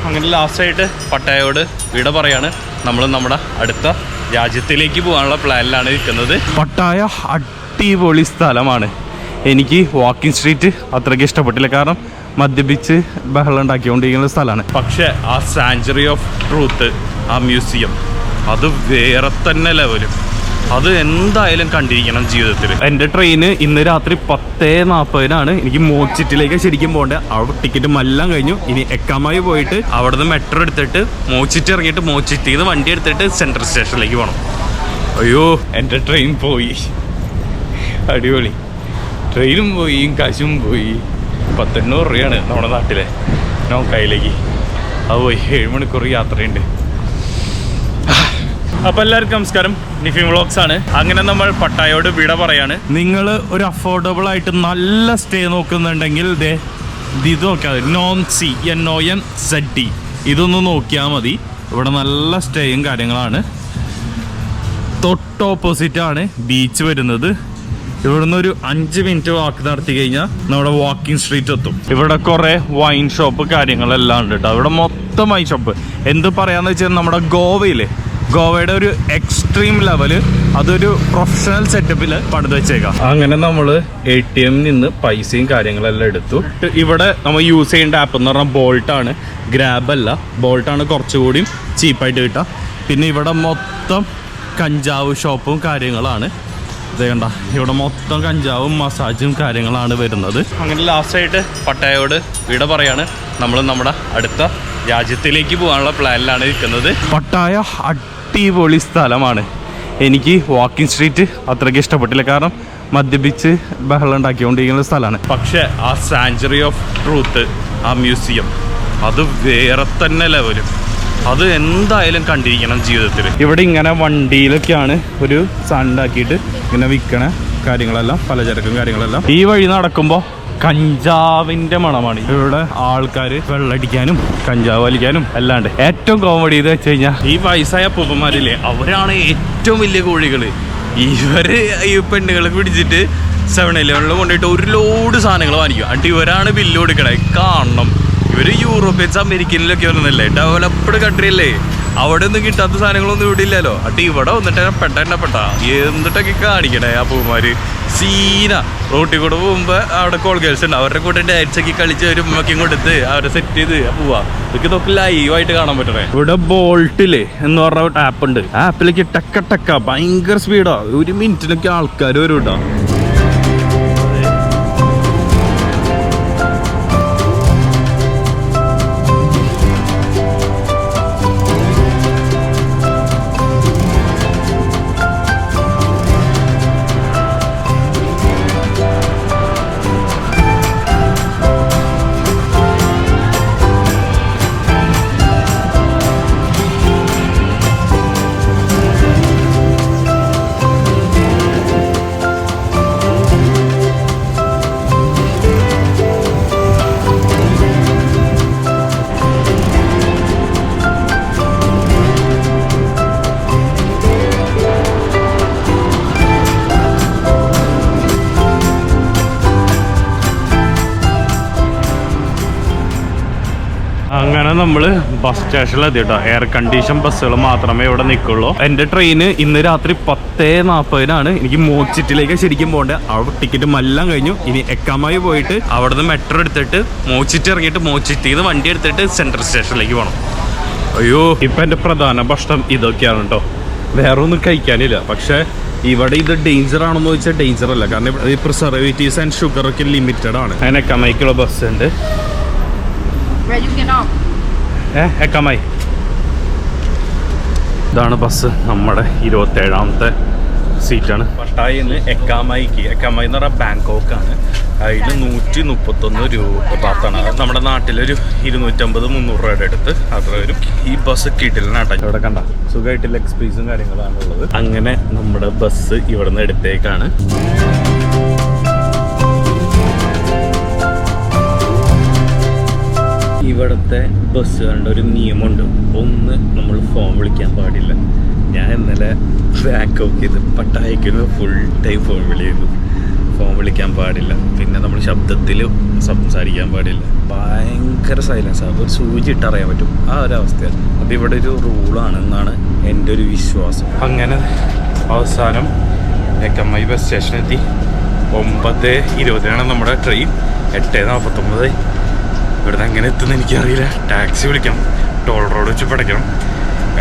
അങ്ങനെ ലാസ്റ്റായിട്ട് പട്ടായയോട് വിട പറയാണ്. നമ്മൾ നമ്മുടെ അടുത്ത രാജ്യത്തിലേക്ക് പോകാനുള്ള പ്ലാനിലാണ് നിൽക്കുന്നത്. പട്ടായ അടിപൊളി സ്ഥലമാണ്. എനിക്ക് വാക്കിംഗ് സ്ട്രീറ്റ് അത്രയ്ക്ക് ഇഷ്ടപ്പെട്ടില്ല, കാരണം മദ്യപിച്ച് ബഹളം ഉണ്ടാക്കിക്കൊണ്ടിരിക്കുന്ന സ്ഥലമാണ്. പക്ഷേ ആ സാഞ്ചുറി ഓഫ് ട്രൂത്ത്, ആ മ്യൂസിയം, അത് വേറെ തന്നെ ലെവലും. അത് എന്തായാലും കണ്ടിരിക്കണം ജീവിതത്തിൽ. എൻ്റെ ട്രെയിന് ഇന്ന് രാത്രി 10:40 എനിക്ക് മോച്ചിറ്റിലേക്ക് ശരിക്കും പോകേണ്ടത്. അവിടെ ടിക്കറ്റും എല്ലാം കഴിഞ്ഞു. ഇനി എക്കാമായി പോയിട്ട് അവിടെ നിന്ന് മെട്രോ എടുത്തിട്ട് മോച്ചിറ്റി ഇറങ്ങിയിട്ട് മോച്ചിറ്റിയിൽ നിന്ന് വണ്ടി എടുത്തിട്ട് സെൻട്രൽ സ്റ്റേഷനിലേക്ക് പോകണം. അയ്യോ, എൻ്റെ ട്രെയിൻ പോയി. അടിപൊളി. ട്രെയിനും പോയി, കാശും പോയി. 1,800 രൂപയാണ് നമ്മുടെ നാട്ടിലെ നോക്കായിലേക്ക്. അത് പോയി. 7 മണിക്കൂർ യാത്രയുണ്ട്. അപ്പോൾ എല്ലാവർക്കും നമസ്കാരം, നിഫി വ്ളോഗ്സ് ആണ്. അങ്ങനെ നമ്മൾ പട്ടായയോട് വിട പറയാണ്. നിങ്ങൾ ഒരു അഫോർഡബിൾ ആയിട്ട് നല്ല സ്റ്റേ നോക്കുന്നുണ്ടെങ്കിൽ ഇത് നോക്കിയാൽ മതി. നോൻസി NONZD ഇതൊന്ന് നോക്കിയാൽ മതി. ഇവിടെ നല്ല സ്റ്റേയും കാര്യങ്ങളാണ്. തൊട്ട് ഓപ്പോസിറ്റ് ആണ് ബീച്ച് വരുന്നത്. ഇവിടുന്ന് ഒരു 5 മിനിറ്റ് വാക്ക് നടത്തി കഴിഞ്ഞാൽ നമ്മുടെ വാക്കിംഗ് സ്ട്രീറ്റ് എത്തും. ഇവിടെ കുറേ വൈൻ ഷോപ്പ് കാര്യങ്ങളെല്ലാം ഉണ്ട് കേട്ടോ. ഇവിടെ മൊത്തം വൈൻ ഷോപ്പ്. എന്ത് പറയാന്ന് വെച്ചാൽ നമ്മുടെ ഗോവയുടെ ഒരു എക്സ്ട്രീം ലെവല്, അതൊരു പ്രൊഫഷണൽ സെറ്റപ്പിൽ പണിത് വെച്ചേക്കാം. അങ്ങനെ നമ്മൾ ATM നിന്ന് പൈസയും കാര്യങ്ങളെല്ലാം എടുത്തു. ഇവിടെ നമ്മൾ യൂസ് ചെയ്യേണ്ട ആപ്പ് എന്ന് പറഞ്ഞാൽ ബോൾട്ടാണ്, ഗ്രാബ് അല്ല. ബോൾട്ടാണ് കുറച്ചുകൂടി ചീപ്പായിട്ട് കിട്ടുക. പിന്നെ ഇവിടെ മൊത്തം കഞ്ചാവ് ഷോപ്പും കാര്യങ്ങളാണ്. ഇതേണ്ട, ഇവിടെ മൊത്തം കഞ്ചാവും മസാജും കാര്യങ്ങളാണ് വരുന്നത്. അങ്ങനെ ലാസ്റ്റായിട്ട് പട്ടായയോട് വിട പറയാണ്. നമ്മൾ നമ്മുടെ അടുത്ത രാജ്യത്തിലേക്ക് പോകാനുള്ള പ്ലാനിലാണ് നിൽക്കുന്നത്. പട്ടായ അടിപൊളി സ്ഥലമാണ്. എനിക്ക് വാക്കിംഗ് സ്ട്രീറ്റ് അത്രയ്ക്ക് ഇഷ്ടപ്പെട്ടില്ല, കാരണം മദ്യപിച്ച് ബഹളം ഉണ്ടാക്കിക്കൊണ്ടിരിക്കുന്ന സ്ഥലമാണ്. പക്ഷേ ആ സാഞ്ചുറി ഓഫ് ട്രൂത്ത്, ആ മ്യൂസിയം, അത് വേറെ തന്നെ ലെവലും. അത് എന്തായാലും കണ്ടിരിക്കണം ജീവിതത്തിൽ. ഇവിടെ ഇങ്ങനെ വണ്ടിയിലൊക്കെയാണ് ഒരു സാധനം ഉണ്ടാക്കിയിട്ട് ഇങ്ങനെ വിൽക്കണ കാര്യങ്ങളെല്ലാം, പലചരക്കും കാര്യങ്ങളെല്ലാം. ഈ വഴി നടക്കുമ്പോൾ കഞ്ചാവിന്റെ മണമാണ്. ഇവിടെ ആൾക്കാർ വെള്ളടിക്കാനും കഞ്ചാവ് വലിക്കാനും അല്ലാണ്ട്. ഏറ്റവും കോമഡി ഇത് വെച്ച് കഴിഞ്ഞാൽ ഈ വയസ്സായ പൂപ്പന്മാരില്ലേ, അവരാണ് ഏറ്റവും വലിയ കോഴികള്. ഇവര് ഈ പെണ്ണുകളെ പിടിച്ചിട്ട് 7-Eleven കൊണ്ടുപോയിട്ട് ഒരു ലോഡ് സാധനങ്ങൾ വാങ്ങിക്കും. എന്നിട്ട് ഇവരാണ് ബില്ല് കൊടുക്കണേ. കാണണം, ഇവര് യൂറോപ്യൻസ് അമേരിക്കനിലൊക്കെ വരുന്നല്ലേ, ഡെവലപ്ഡ് കൺട്രി അല്ലേ. അവിടെ ഒന്നും കിട്ടാത്ത സാധനങ്ങളൊന്നും ഇവിടെ ഇല്ലല്ലോ. എന്നിട്ട് ഇവിടെ വന്നിട്ട് പെട്ട എന്നിട്ടൊക്കെ കാണിക്കണേ ആ പൂമാര്. സീന റോട്ടിൽ കൂടെ പോകുമ്പോൾ അവിടെ കോൾ ഗേൾസ് ഉണ്ട്, അവരുടെ കൂടെ ഡാൻസ് ഒക്കെ കളിച്ച് ഒരു ഉമ്മക്കും കൊടുത്ത് അവരെ സെറ്റ് ചെയ്ത് പോവാ. ഇതൊക്കെ ലൈവായിട്ട് കാണാൻ പറ്റണേ. ഇവിടെ ബോൾട്ടില് എന്ന് പറഞ്ഞ ആപ്പ് ഉണ്ട്. ആ ആപ്പിലേക്ക് ടക്ക ഭയങ്കര സ്പീഡാ. 1 മിനിറ്റിലൊക്കെ ആൾക്കാർ വരും കേട്ടോ. അങ്ങനെ നമ്മൾ ബസ് സ്റ്റേഷനിലെത്തി കേട്ടോ. എയർ കണ്ടീഷൻ ബസ്സുകൾ മാത്രമേ ഇവിടെ നിൽക്കുള്ളൂ. എൻ്റെ ട്രെയിന് ഇന്ന് രാത്രി 10:40 എനിക്ക് മോച്ചിറ്റിലേക്ക് ശരിക്കും പോകേണ്ടത്. അവിടെ ടിക്കറ്റും എല്ലാം കഴിഞ്ഞു. ഇനി എക്കാമായി പോയിട്ട് അവിടെ നിന്ന് മെട്രോ എടുത്തിട്ട് മോച്ചിറ്റി ഇറങ്ങിയിട്ട് മോച്ചിറ്റിയിൽ നിന്ന് വണ്ടി എടുത്തിട്ട് സെൻട്രൽ സ്റ്റേഷനിലേക്ക് പോകണം. അയ്യോ, ഇപ്പം എൻ്റെ പ്രധാന ഭക്ഷണം ഇതൊക്കെയാണ് കേട്ടോ. വേറെ ഒന്നും കഴിക്കാനില്ല. പക്ഷേ ഇവിടെ ഇത് ഡേഞ്ചർ ആണെന്ന് ചോദിച്ചാൽ ഡേഞ്ചർ അല്ല, കാരണം ഈ പ്രിസർവേറ്റീവ്സ് ആൻഡ് ഷുഗറൊക്കെ ലിമിറ്റഡ് ആണ്. അങ്ങനെ എക്കാമായിക്കുള്ള ബസ് ഉണ്ട്. എക്കാമായി ഇതാണ് ബസ്. നമ്മുടെ 27ാമത്തെ സീറ്റാണ്. പട്ടായിൽ നിന്ന് എക്കാമായിക്ക്, എക്കാമായി എന്ന് പറഞ്ഞാൽ ബാങ്കോക്കാണ്. അതിന് 131 രൂപ ഭാഗത്താണ്. അത് നമ്മുടെ നാട്ടിലൊരു 250-300 രൂപയുടെ അടുത്ത് അത്ര വരും. ഈ ബസ് കിട്ടില്ല. ഇവിടെ കണ്ട സുഖമായിട്ട് ലെഗ് സ്പേസും കാര്യങ്ങളാണ് ഉള്ളത്. അങ്ങനെ നമ്മുടെ ബസ് ഇവിടെ നിന്ന് എടുത്തേക്കാണ്. ഇവിടുത്തെ ബസ്സുകളുടെ ഒരു നിയമമുണ്ട്. ഒന്ന്, നമ്മൾ ഫോൺ വിളിക്കാൻ പാടില്ല. ഞാൻ ഇന്നലെ ബാങ്കോക്ക് ചെയ്ത് പട്ടായക്ക് ഫുൾ ടൈം ഫോൺ വിളി ചെയ്തു. ഫോൺ വിളിക്കാൻ പാടില്ല, പിന്നെ നമ്മൾ ശബ്ദത്തിൽ സംസാരിക്കാൻ പാടില്ല. ഭയങ്കര സൈലൻസ്. അതൊരു സൂചി ഇട്ടറിയാൻ പറ്റും ആ ഒരു അവസ്ഥയാണ്. അത് ഇവിടെ ഒരു റൂളാണെന്നാണ് എൻ്റെ ഒരു വിശ്വാസം. അങ്ങനെ അവസാനം കമ്മായി ബസ് സ്റ്റേഷനെത്തി. 9:20 നമ്മുടെ ട്രെയിൻ. 8:49. ഇവിടുന്ന് എങ്ങനെ എത്തുമെന്ന് എനിക്കറിയില്ല. ടാക്സി വിളിക്കണം, ടോൾ റോഡ് വെച്ച് പടയ്ക്കണം.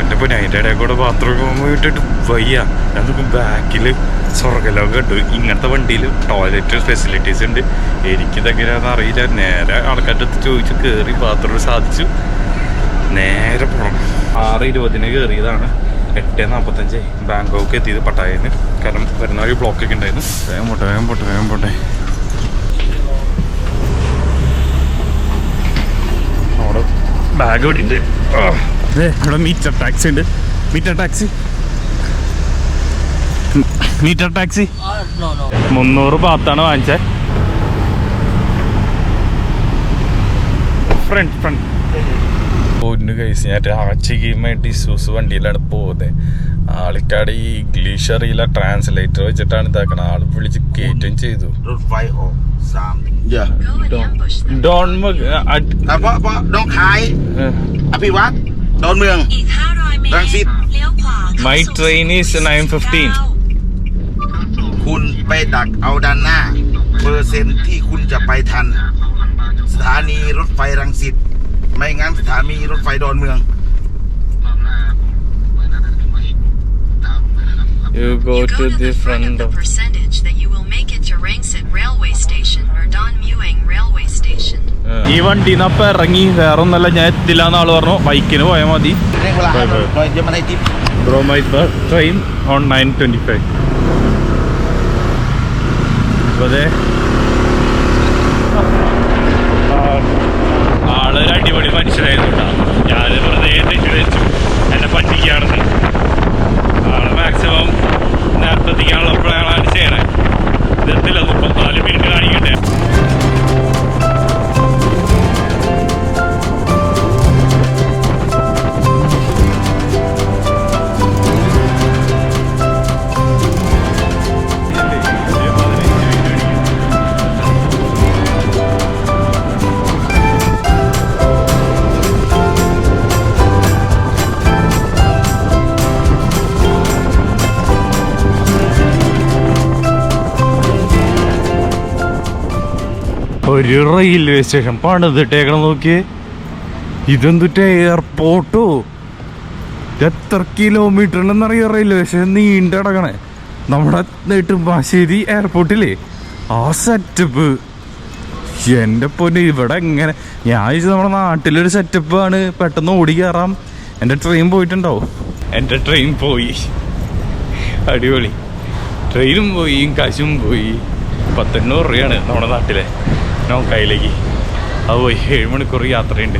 എൻ്റെ ഇപ്പോൾ അതിൻ്റെ ഇടയിൽ കൂടെ ബാത്റൂം വിട്ടിട്ട് വയ്യ. ഞാൻ ബാക്കിൽ സ്വർഗ്ഗലോകം കണ്ടു. ഇങ്ങനത്തെ വണ്ടിയിൽ ടോയ്ലറ്റ് ഫെസിലിറ്റീസ് ഉണ്ട്. എനിക്കിതെങ്ങനെയാണെന്ന് അറിയില്ല. നേരെ ആൾക്കാരുടെ അടുത്ത് ചോദിച്ച് കയറി ബാത്റൂം സാധിച്ചു. നേരെ പോകണം. 6:20 കയറിയതാണ്. 8:45 ബാങ്കോക്ക് എത്തിയത് പട്ടായന്ന്. കാരണം വരുന്ന വഴി ബ്ലോക്കൊക്കെ ഉണ്ടായിരുന്നു. വേഗം പോട്ടെ. അവിടെ ബാഗ് ഇവിടെ ഉണ്ട്. ഇവിടെ മീറ്റർ ടാക്സി ഉണ്ട്. മീറ്റർ ടാക്സി 300 ബാത്താണ് വാങ്ങിച്ചേ. ഫ്രണ്ട് പൊന്നു കഴിച്ച് ഞാൻ രാച്ചിക്കുമായിട്ട് ഇഷ്യൂസ് വണ്ടിയിലാണ് പോകുന്നത്. ആൾക്കാട് ഈ ഇംഗ്ലീഷ് അറിയില്ല, ട്രാൻസ്ലേറ്റർ വെച്ചിട്ടാണ് ഇതാക്കണം. ആള് വിളിച്ച് കയറ്റും ചെയ്തു. My train is 9:15. คุณไปดักเอาด้านหน้าเปอร์เซ็นต์ที่คุณจะไปทันสถานีรถไฟรังสิตไม่งั้นสถานีรถไฟดอนเมือง You go to the front of percentage that you will make it to Rangsit railway station or Don Mueang railway station. ഈ വണ്ടിന്ന് അപ്പൊ ഇറങ്ങി. വേറെ ഒന്നല്ല, ഞാൻ എത്തില്ല എന്നാള് പറഞ്ഞു. ബൈക്കിന് പോയാൽ മതി. Bro, my train on 9:25. അതെ, ആളൊരു അടിപൊളി മനുഷ്യരായിരുന്നു. ഞാൻ വെറുതെ തെറ്റി വെച്ചു എന്നെ പറ്റിക്കുകയാണെന്ന്. ആള് മാക്സിമം നേരത്തെ എത്തിക്കാനുള്ള പ്ലാനാണ് ചെയ്യണേ. ഇതെത്തില്ല, 34 മിനിറ്റ് കാണിക്കട്ടെ. ഒരു റെയിൽവേ സ്റ്റേഷൻ പണിതിട്ടേക്കണം നോക്കിയേ. ഇതെന്തുറ്റ എയർപോർട്ടോ? എത്ര കിലോമീറ്റർ ഉണ്ടെന്നറിയാം റെയിൽവേ സ്റ്റേഷൻ നീണ്ടു കിടക്കണേ. നമ്മുടെ നെടുമ്പാശ്ശേരി എയർപോർട്ടില്ലേ ആ സെറ്റപ്പ്. എൻ്റെ പൊന്നെ, ഇവിടെ എങ്ങനെ ഞാൻ ചോദിച്ചത് നമ്മുടെ നാട്ടിലൊരു സെറ്റപ്പാണ്. പെട്ടെന്ന് ഓടി കയറാം. എൻ്റെ ട്രെയിൻ പോയിട്ടുണ്ടാവും. എൻ്റെ ട്രെയിൻ പോയി. അടിപൊളി. ട്രെയിനും പോയി, കാശും പോയി. 1,800 രൂപയാണ് നമ്മുടെ നാട്ടിലെ കയ്യിലേക്ക്. അത് പോയി. 7 മണിക്കൂർ യാത്രയുണ്ട്.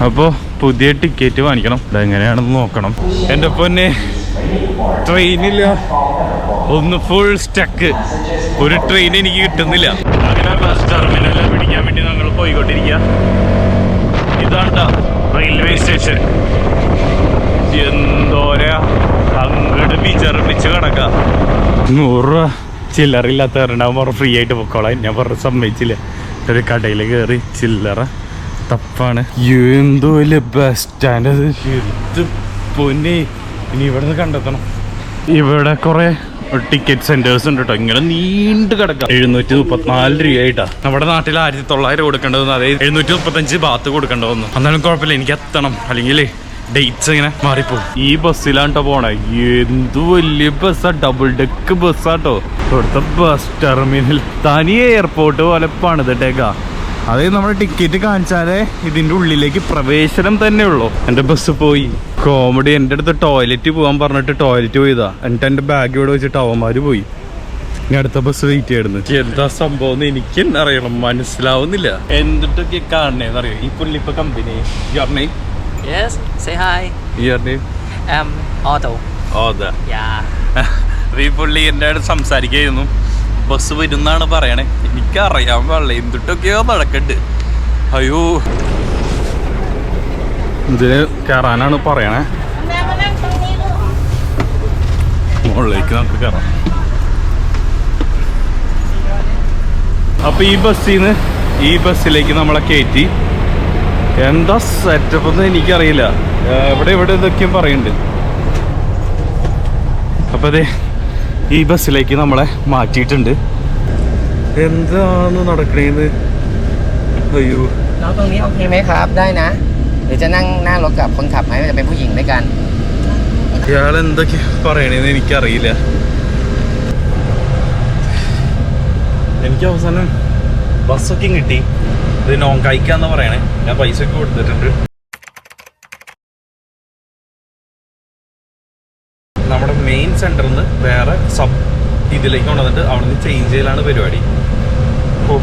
അപ്പോൾ പുതിയ ടിക്കറ്റ് വാങ്ങിക്കണം. ഇതെങ്ങനെയാണെന്ന് നോക്കണം. എൻ്റെ പൊന്നെ, ട്രെയിനില്ല, ഒന്ന് ഫുൾ സ്റ്റക്ക്. ഒരു ട്രെയിൻ എനിക്ക് കിട്ടുന്നില്ല. അങ്ങനെ ബസ് ടെർമിനലിൽ പിടിക്കാൻ വേണ്ടി ഞങ്ങൾ പോയിക്കൊണ്ടിരിക്കുക. ഇതാണ്ടാ റെയിൽവേ സ്റ്റേഷൻ. എന്തോരാ അങ്ങോട്ട് വിചർപ്പിച്ച് കിടക്കാം. 100 രൂപ ചില്ലറില്ലാത്തവരുണ്ടാകുമ്പോൾ ഫ്രീ ആയിട്ട് പൊക്കോളാം. ഞാൻ പറഞ്ഞ സമ്മതിച്ചില്ല. ഒരു കടയിൽ കയറി ചില്ലറ തപ്പാണ്. എന്തോ വലിയ ബസ് സ്റ്റാൻഡ് അത്. ഇത് പൊന്നെ, ഇനി ഇവിടെ നിന്ന് കണ്ടെത്തണം. ഇവിടെ കുറെ ടിക്കറ്റ് സെന്റേഴ്സ് ഉണ്ട് കേട്ടോ. ഇങ്ങനെ നീണ്ട് കിടക്കാം. 734 രൂപയായിട്ടാ. നമ്മുടെ നാട്ടിൽ 1900 കൊടുക്കേണ്ടതെന്ന്, അതായത് 735 ബാത്ത് കൊടുക്കേണ്ടതെന്ന്. എന്നാലും കുഴപ്പമില്ല, എനിക്ക് എത്തണം. അല്ലെങ്കിൽ ഡേറ്റ്സ് ഇങ്ങനെ മാറിപ്പോകും. ഈ ബസ്സിലാണ്ടോ പോണേ. എന്തു വലിയ ബസ്സാ, ഡബിൾ ഡെക്ക് ബസ്സാട്ടോ. ഇവിടുത്തെ ബസ് ടെർമിനൽ തനി എയർപോർട്ട് പോലെ പണിതിട്ടേക്കാ. അതായത് നമ്മുടെ ടിക്കറ്റ് കാണിച്ചാലേ ഇതിന്റെ ഉള്ളിലേക്ക് പ്രവേശനം തന്നെ ഉള്ളൂ. എൻ്റെ ബസ് പോയി. കോമഡി, എൻ്റെ അടുത്ത് ടോയ്ലറ്റ് പോകാൻ പറഞ്ഞിട്ട് ടോയ്ലറ്റ് പോയതാ. എന്നിട്ട് എൻ്റെ ബാഗ് ഇവിടെ വെച്ചിട്ട് അവന്മാര് പോയി. ഇനി അടുത്ത ബസ് വെയിറ്റ് ചെയ്യായിരുന്നു. എന്താ സംഭവം എന്ന് എനിക്ക് അറിയണം, മനസ്സിലാവുന്നില്ല. എന്തിട്ടൊക്കെ കാണണേന്നറിയോ ഈ പുള്ളി ഇപ്പൊ company. Yes, say hi. Your name? Otto. Otto. Yeah. ഈ പുള്ളി എൻ്റെ അടുത്ത് സംസാരിക്കായിരുന്നു. ബസ് വരുന്നാണ് പറയണേ. എനിക്കറിയാൻ പാടില്ല, എന്തിട്ടൊക്കെയോ നടക്കണ്ട്. അയ്യോ, ഇതിന് കയറാനാണ് പറയണേ. മുകളിലേക്ക് നമുക്ക് കയറാം. അപ്പോൾ ഈ ബസ്സിൽ നിന്ന് ഈ ബസ്സിലേക്ക് നമ്മളെ കയറ്റി. എന്താ സെറ്റപ്പ് എന്ന് എനിക്കറിയില്ല. ഇവിടെ ഇതൊക്കെയും പറയുന്നുണ്ട്. അപ്പോൾ അതെ ഈ ബസ്സിലേക്ക് നമ്മളെ മാറ്റിയിട്ടുണ്ട്. എന്താണ് നടക്കണേന്ന്? അയ്യോ, น้องตรงนี้โอเคไหมครับได้นะหรือจะนั่งหน้ารถกับคนขับไหมจะเป็นผู้หญิงด้วยกัน ഇയാൾ എന്തൊക്കെയാ പറയണേന്ന് എനിക്കറിയില്ല. എനിക്ക് അവസാനം ബസ്സൊക്കെ കിട്ടി. ഇത് നോൺ കഴിക്കാന്ന് പറയണേ. ഞാൻ പൈസ ഒക്കെ കൊടുത്തിട്ടുണ്ട്. നമ്മുടെ മെയിൻ സെന്ററിൽ നിന്ന് വേറെ സബ് ഇതിലേക്ക് കൊണ്ടുവന്നിട്ട് അവിടെ നിന്ന് ചേഞ്ച് ചെയ്യലാണ് പരിപാടി. ഓ